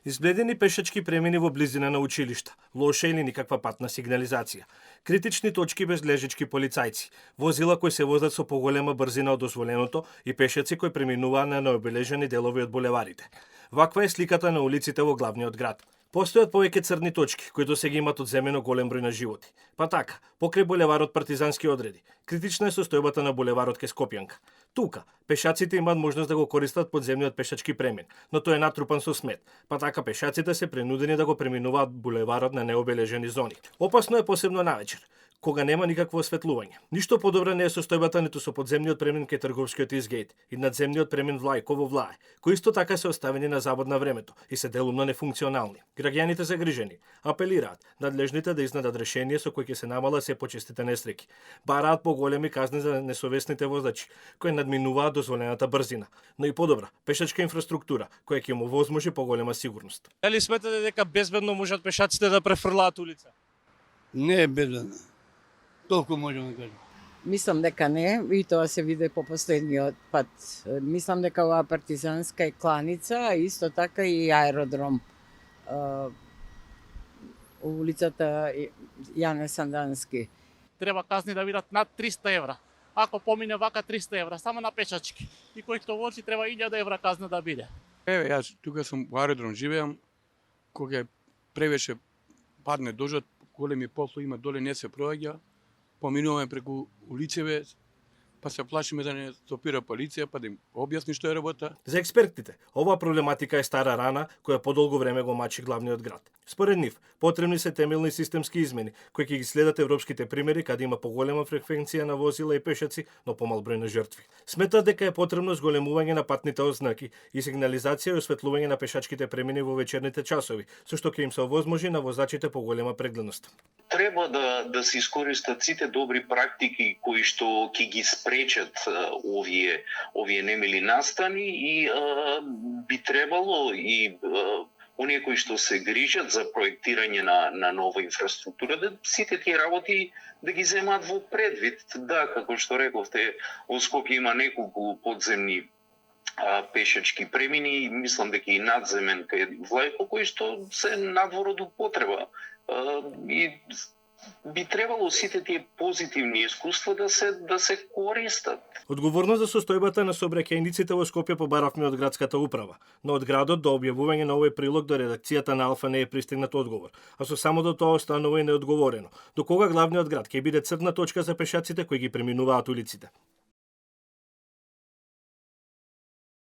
Избледени пешачки премини во близина на училишта, лоша или никаква патна сигнализација, критични точки без лежички полицајци, возила кои се возат со поголема брзина од дозволеното и пешаци кои преминуваат на необележени делови од булеварите. Ваква е сликата на улиците во главниот град. Постојат повеќе црни точки, кои до сега имат одземено голем број на животи. Па така, покрај булеварот Партизански одреди, критична е состојбата на булеварот ке Скопјанка. Тука, пешаците имаат можност да го користат подземниот пешачки премин, но тој е натрупан со смет, па така пешаците се принудени да го преминуваат булеварот на необележени зони. Опасно е посебно навечер, кога нема никакво осветлување. Ништо подобра не е состојбата ниту со подземниот премин кај трговскиот изгејт и надземниот премин Влајково Влае, кои исто така се оставени на забод на времето и се делумно нефункционални. Граѓаните загрижени апелираат надлежните да изнадат решение со кој ќе се намала се почестите несреќи. Бараат поголеми казни за несовесните возачи кои надминуваат дозволената брзина, но и подобра пешачка инфраструктура која ќе му возможи поголема сигурност. Дали сметате дека безбедно можат пешаците да префрлаат улица? Не е безбедно. Толку можеме да кажеме. Мислам дека не, и тоа се виде по последниот пат. Мислам дека оваа партизанска е кланица, а исто така и аеродром. Улицата Јане Сандански. Треба казни да бидат над 300 евра. Ако помине вака 300 евра, само на пешачки. И кој што вози треба 1000 евра казна да биде. Еве, јас тука сум во аеродром живеам, кога превеше падне дожд, големи послови има доле, не се проаѓа, поминуваме преку улицеве, па се плашиме да не стопира полиција, па да им објасни што е работа. За експертите, оваа проблематика е стара рана која подолго време го мачи главниот град. Според нив, потребни се темелни системски измени кои ќе ги следат европските примери каде има поголема фреквенција на возила и пешаци, но помал број на жртви. Сметат дека е потребно зголемување на патните ознаки и сигнализација и осветлување на пешачките премини во вечерните часови, со што ќе им се овозможи на возачите поголема прегледност. Треба да се искористат сите добри практики кои што ќе ги спречат овие немили настани и би требало и оние кои што се грижат за проектирање на нова инфраструктура, да сите тие работи да ги земаат во предвид. Да, како што рековте, во Скопје има неколку подземни пешачки премини, мислам дека и надземен кај Влајко, кои што се надвор од употреба. И би требало сите тие позитивни искуства да се користат. Одговорност за состојбата на сообраќајниците во Скопје побаравме од градската управа, но од градот до објавување на овој прилог до редакцијата на Алфа не е пристигнат одговор, а со само до тоа останува и неодговорено. До кога главниот град ќе биде црна точка за пешаците кои ги преминуваат улиците?